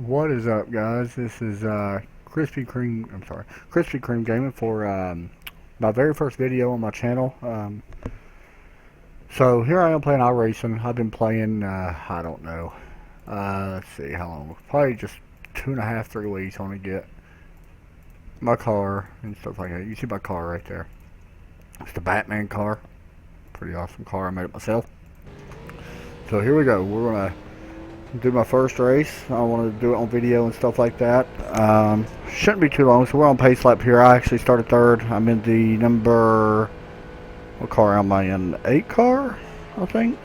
What is up, guys? This is Krispy Kreme. I'm sorry, Krispy Kreme Gaming for my very first video on my channel. So here I am playing iRacing. I've been playing. I don't know. Let's see how long. Probably just 2.5, 3 weeks. I want to get my car and stuff like that. You see my car right there. It's the Batman car. Pretty awesome car. I made it myself. So here we go. We're gonna do my first race. I want to do it on video and stuff like that. Shouldn't be too long, so we're on pace lap here. I actually started third. I'm in the number, what car am I in? 8 car, I think.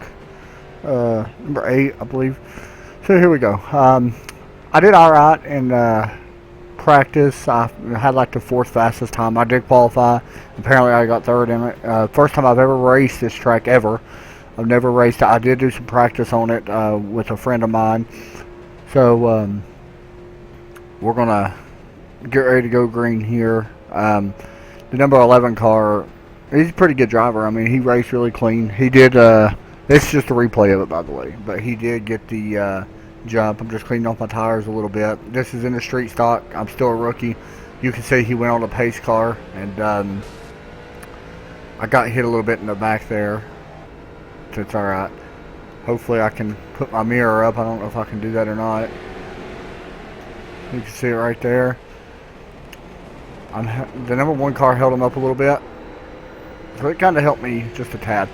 Number 8, I believe. So here we go. I did alright in practice. I had like the 4th fastest time. I did qualify. Apparently I got third in it. First time I've ever raced this track ever. I've never raced it. I did do some practice on it with a friend of mine. So we're going to get ready to go green here. The number 11 car, he's a pretty good driver. I mean, he raced really clean. He did, it's just a replay of it, by the way. But he did get the jump. I'm just cleaning off my tires a little bit. This is in the street stock. I'm still a rookie. You can see he went on a pace car. And I got hit a little bit in the back there. It's alright. Hopefully I can put my mirror up. I don't know if I can do that or not. You can see it right there. The number 1 car held him up a little bit. So it kind of helped me just a tad.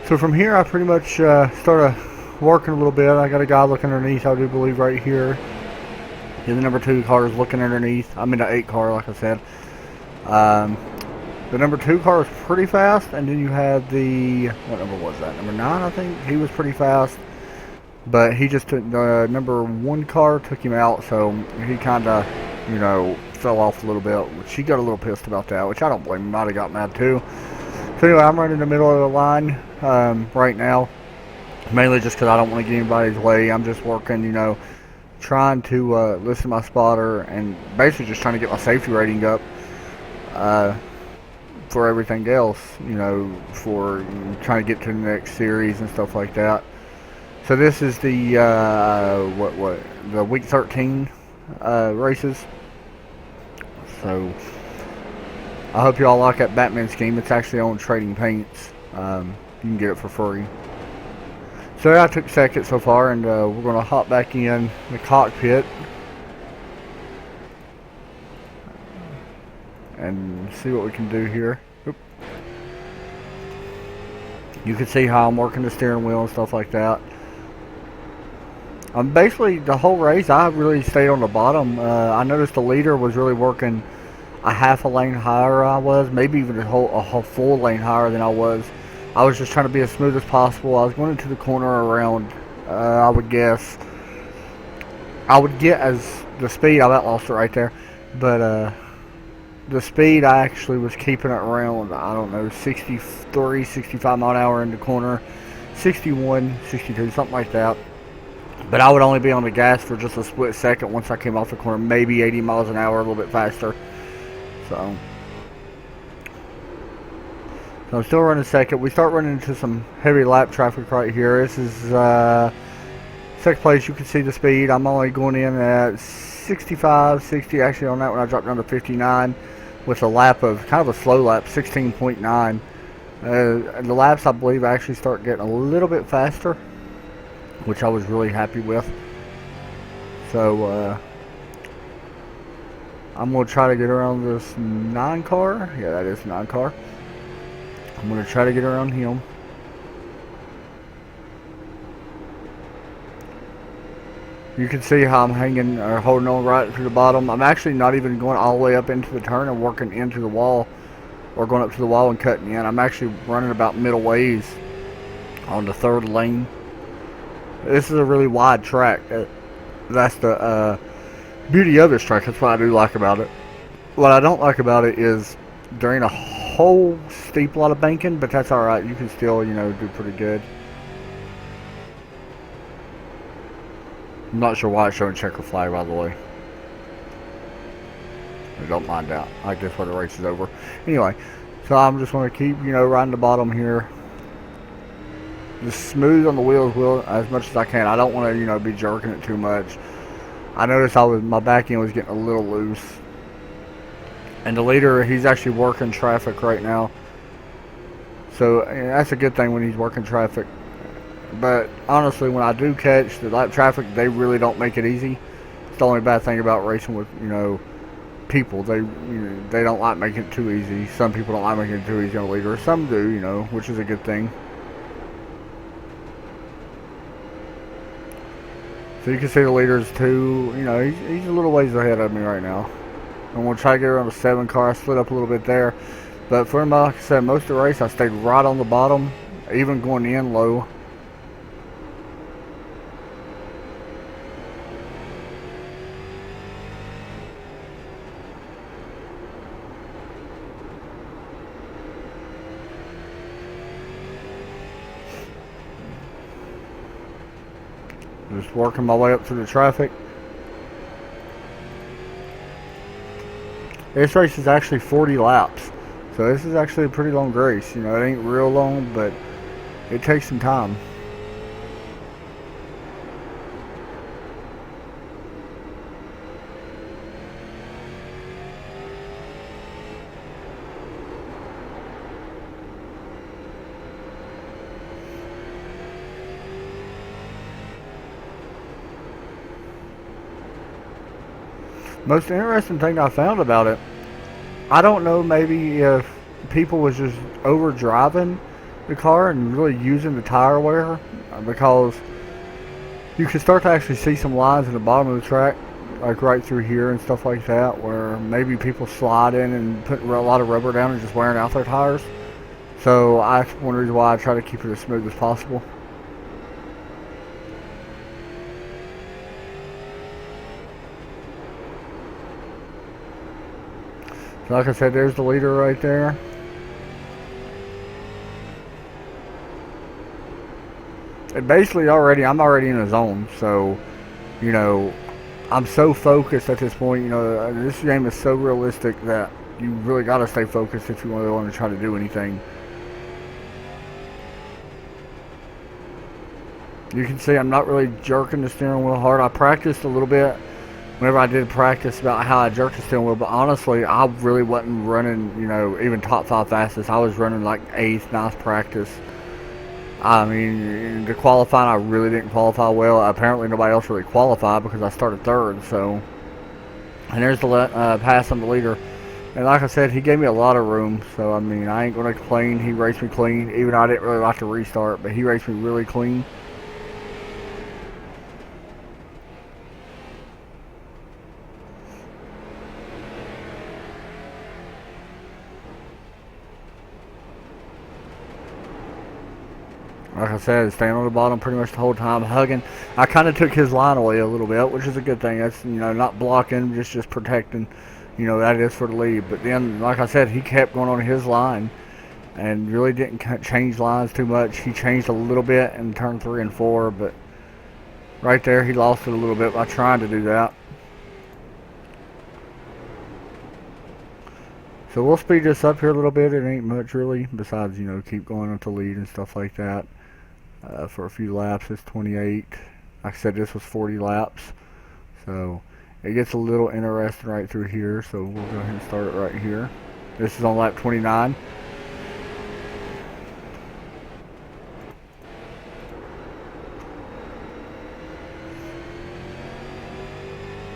So from here I pretty much started working a little bit. I got a guy looking underneath, I do believe, right here. Yeah, the number 2 car is looking underneath. I'm in the 8 car, like I said. The number 2 car was pretty fast, and then you had the, what number was that? Number 9, I think. He was pretty fast, but he just took the number 1 car, took him out, so he kind of, you know, fell off a little bit, which he got a little pissed about that, which I don't blame him. Might have got mad too. So anyway, I'm running in the middle of the line right now, mainly just because I don't want to get anybody's way. I'm just working, you know, trying to listen to my spotter and basically just trying to get my safety rating up. For everything else, you know, for trying to get to the next series and stuff like that. So this is the the week 13 races. So I hope y'all like that Batman scheme. It's actually on Trading Paints. You can get it for free. So I took second so far, and we're gonna hop back in the cockpit and see what we can do here. Oop. You can see how I'm working the steering wheel and stuff like that. Basically the whole race I really stayed on the bottom. I noticed the leader was really working a half a lane higher I was, maybe even a whole full lane higher than I was. I was just trying to be as smooth as possible. I was going into the corner around, I would guess, I would get as the speed, I about lost it right there, but the speed I actually was keeping it around, I don't know, 63, 65 mile an hour in the corner, 61, 62, something like that. But I would only be on the gas for just a split second once I came off the corner, maybe 80 miles an hour, a little bit faster. So I'm still running second. We start running into some heavy lap traffic right here. This is second place. You can see the speed. I'm only going in at 65, 60. Actually, on that one, I dropped down to 59 with a lap of kind of a slow lap, 16.9. The laps, I believe, actually start getting a little bit faster, which I was really happy with. So I'm going to try to get around this 9 car. Yeah, that is 9 car. I'm going to try to get around him. You can see how I'm hanging or holding on right to the bottom. I'm actually not even going all the way up into the turn and working into the wall, or going up to the wall and cutting in. I'm actually running about middle ways on the 3rd lane. This is a really wide track. That's the beauty of this track. That's what I do like about it. What I don't like about it is there ain't a whole steep lot of banking, but that's alright. You can still, you know, do pretty good. I'm not sure why it's showing checker flag, by the way. I don't mind that. I guess when the race is over. Anyway, so I'm just going to keep, you know, riding the bottom here. Just smooth on the wheels as much as I can. I don't want to, you know, be jerking it too much. I noticed my back end was getting a little loose. And the leader, he's actually working traffic right now. So that's a good thing when he's working traffic. But honestly, when I do catch the lap traffic, they really don't make it easy. It's the only bad thing about racing with, people. They don't like making it too easy. Some people don't like making it too easy on a leader. Some do, which is a good thing. So you can see the leader's too, he's a little ways ahead of me right now. I'm going to try to get around the 7 car. I slid up a little bit there. But for him, like I said, most of the race I stayed right on the bottom, even going in low. Just working my way up through the traffic. This race is actually 40 laps. So this is actually a pretty long race. It ain't real long, but it takes some time. Most interesting thing I found about it, I don't know, maybe if people was just over driving the car and really using the tire wear, because you can start to actually see some lines in the bottom of the track, like right through here and stuff like that, where maybe people slide in and put a lot of rubber down and just wearing out their tires. So that's one reason why I try to keep it as smooth as possible. So like I said, there's the leader right there. And basically I'm already in a zone, so I'm so focused at this point. This game is so realistic that you really got to stay focused if you really want to try to do anything. You can see I'm not really jerking the steering wheel hard. I practiced a little bit whenever I did practice about how I jerked the steering wheel, but honestly, I really wasn't running, even top 5 fastest. I was running like 8th, 9th practice. I mean, the qualifying, I really didn't qualify well. Apparently, nobody else really qualified because I started 3rd. So, and there's the pass on the leader. And like I said, he gave me a lot of room. So, I mean, I ain't going to complain. He raced me clean. Even though I didn't really like to restart, but he raced me really clean. Like I said, staying on the bottom pretty much the whole time, hugging. I kind of took his line away a little bit, which is a good thing. That's, not blocking, just protecting. That is for the lead. But then, like I said, he kept going on his line and really didn't change lines too much. He changed a little bit in turn 3 and 4, but right there he lost it a little bit by trying to do that. So we'll speed this up here a little bit. It ain't much really, besides, keep going into lead and stuff like that. For a few laps, it's 28. Like I said, this was 40 laps. So it gets a little interesting right through here. So we'll go ahead and start it right here. This is on lap 29.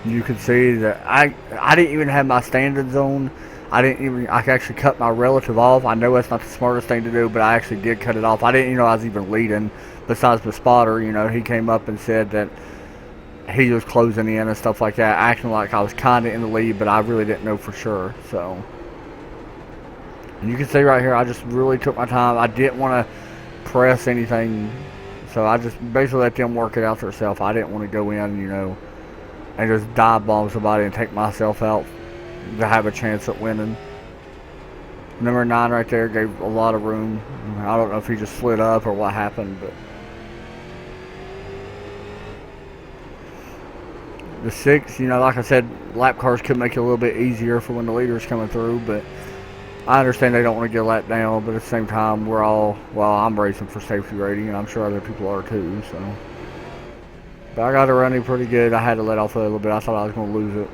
You can see that I didn't even have my standard zone. I actually cut my relative off. I know that's not the smartest thing to do, but I actually did cut it off. I didn't even know I was even leading. Besides the spotter, he came up and said that he was closing in and stuff like that, acting like I was kind of in the lead, but I really didn't know for sure. So, and you can see right here, I just really took my time. I didn't want to press anything, so I just basically let them work it out themselves. I didn't want to go in, and just dive bomb somebody and take myself out to have a chance at winning. Number 9 right there gave a lot of room. I don't know if he just slid up or what happened, but the 6, like I said, lap cars could make it a little bit easier for when the leader's coming through, but I understand they don't want to get let down, but at the same time, I'm racing for safety rating, and I'm sure other people are too, so. But I got it running pretty good. I had to let off a little bit. I thought I was going to lose it.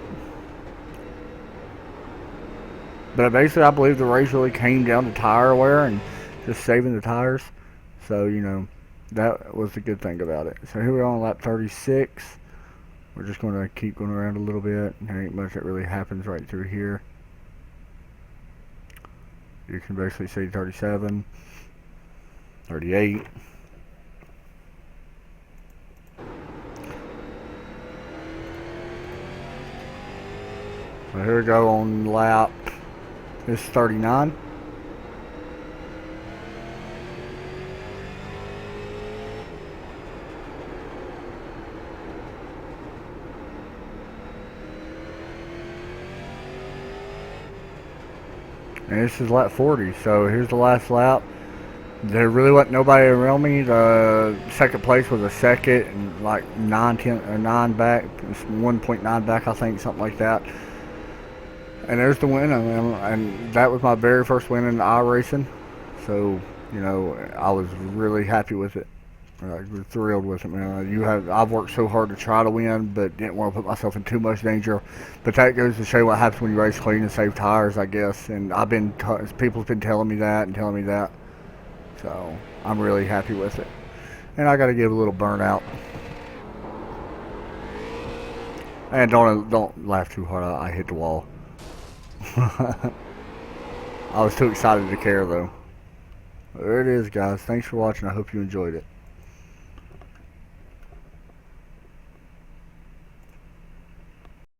But basically, I believe the race really came down to tire wear and just saving the tires. So, you know, that was the good thing about it. So here we are on lap 36. We're just going to keep going around a little bit. There ain't much that really happens right through here. You can basically see 37, 38. So here we go on lap, this is 39. And this is lap 40, so here's the last lap. There really wasn't nobody around me. The second place was a second and like 9 back, 1.9 back, I think, something like that. And there's the win, and that was my very first win in iRacing. So, you know, I was really happy with it. I was thrilled with it, man. I've worked so hard to try to win, but didn't want to put myself in too much danger. But that goes to show what happens when you race clean and save tires, I guess. And people's been telling me that and telling me that. So I'm really happy with it. And I got to give a little burnout. And don't laugh too hard. I hit the wall. I was too excited to care, though. There it is, guys. Thanks for watching. I hope you enjoyed it.